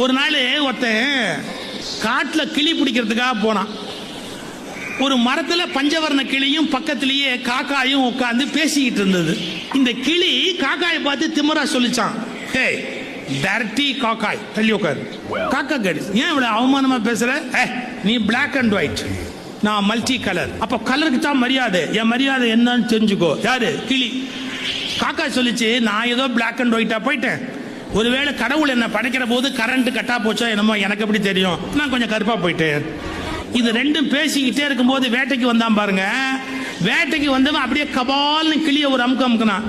ஒரு நாள் ஒருத்தன் காட்டுல கிளி பிடிக்கிறதுக்காக போனான். ஒரு மரத்துல பஞ்சவர்ண கிளியும் பக்கத்திலேயே காக்காயும் உட்கார்ந்து பேசிக்கிட்டு இருந்தது. இந்த கிளி காக்காயை பார்த்து திமிரா சொல்லிச்சான், ஹே டர்ட்டி காக்காய், தள்ளி உட்காரு. காக்கா கேடு, ஏன் இவ்வளவு அவமானமா பேசுற? நீ பிளாக் அண்ட் ஒயிட், நான் மல்டி கலர். அப்ப கலருக்கு தான் மரியாதை. என் மரியாதை என்னன்னு தெரிஞ்சுக்கோ. யாரு? கிளி. காக்கா சொல்லிச்சு, நான் ஏதோ பிளாக் அண்ட் ஒயிட்டா போயிட்டேன். ஒருவேளை கடவுள் என்ன படைக்கிற போது கரண்ட் கட்டா போச்சோ என்னமோ, எனக்கு எப்படி தெரியும், நான் கொஞ்சம் கருப்பா போயிட்டேன். இது ரெண்டும் பேசிக்கிட்டே இருக்கும்போது வேட்டைக்கு வந்தான் பாருங்க. வேட்டைக்கு வந்தவன் அப்படியே கபால்னு கிளிய ஒரு அமுக்கு அமுக்குனான்.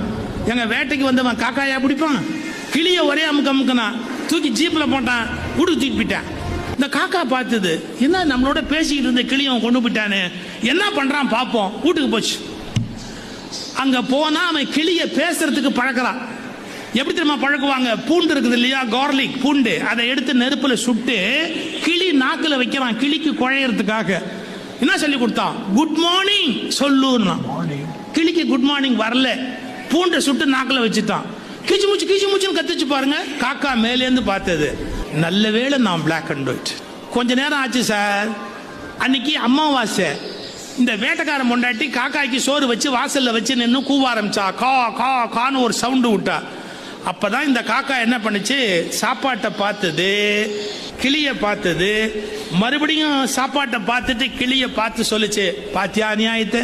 எங்க வேட்டைக்கு வந்தவன் காக்காயா பிடிப்பான்? கிளிய ஒரே அமுக்கு அமுக்குனான். தூக்கி ஜீப்ல போட்டான், வீட்டுக்கு தூக்கி போயிட்டான். இந்த காக்கா பார்த்தது, என்ன நம்மளோட பேசிக்கிட்டு இருந்த கிளிய அவன் கொண்டு போயிட்டானு, என்ன பண்றான் பாப்போம். வீட்டுக்கு போச்சு. அங்க போனா அவன் கிளிய பேசுறதுக்கு பழக்கிறான். எப்படி தெரியுமா பழக்குவாங்க? பூண்டு இருக்குது இல்லையா, கார்லிக் பூண்டு, அதை எடுத்து நெருப்புல சுட்டு கிளி நாக்குல வைக்கிறான், கிளிக்கு குழையறதுக்காக. என்ன சொல்லி கொடுத்தான்? குட் மார்னிங் சொல்லுன்னா. கிளிக்கு குட் மார்னிங் வரல, பூண்டை சுட்டு நாக்குல வச்சுட்டான். கிச்சு மூச்சுன்னு கத்துச்சு பாருங்க. காக்கா மேலேருந்து பார்த்தது, நல்ல வேளை நான் பிளாக் அண்ட் ஒயிட். கொஞ்ச நேரம் ஆச்சு சார், அன்னைக்கு அமாவாசை. இந்த வேட்டைக்காரன் பொண்டாட்டி காக்காய்க்கு சோறு வச்சு வாசல்ல வச்சு நின்று கூவ ஆரம்பிச்சா. கா கா கான்னு ஒரு சவுண்டு விட்டா. அப்பதான் இந்த காக்கா என்ன பண்ணுச்சு, சாப்பாட்டை பார்த்தது, கிளிய பார்த்தது, மறுபடியும் சாப்பாட்டை பார்த்துட்டு கிளிய பார்த்து சொல்லுச்சு, பாத்தியா நியாயத்தை,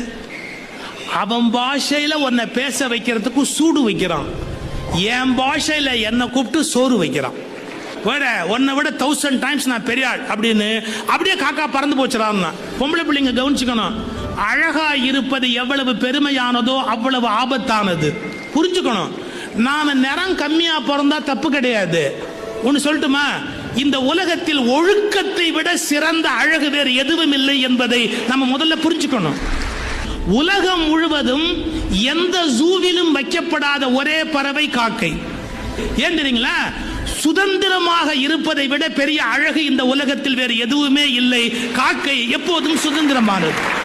அவன் பாஷையில உன்னை பேச வைக்கிறதுக்கு சூடு வைக்கிறான், என் பாஷையில என்னை கூப்பிட்டு சோறு வைக்கிறான். வேற உன்னை விட 1000 டைம்ஸ் நான் பெரிய ஆள் அப்படின்னு அப்படியே காக்கா பறந்து போச்சுறான். பொம்பளை பிள்ளைங்க கவனிச்சுக்கணும், அழகா இருப்பது எவ்வளவு பெருமையானதோ அவ்வளவு ஆபத்தானது. புரிஞ்சுக்கணும். நாம நிறம் கம்மியா பிறந்தா தப்பு கிடையாது. ஒன்னு சொல்லட்டுமா, இந்த உலகத்தில் ஒழுக்கத்தை விட சிறந்த அழகு வேறு எதுவும் இல்லை என்பதை நம்ம முதல்ல புரிஞ்சுக்கணும். உலகம் முழுவதும் எந்த ஜூவிலும் வைக்கப்படாத ஒரே பறவை காக்கை. ஏன் தெரியுங்களா? சுதந்திரமாக இருப்பதை விட பெரிய அழகு இந்த உலகத்தில் வேறு எதுவுமே இல்லை. காக்கை எப்போதும் சுதந்திரமானது.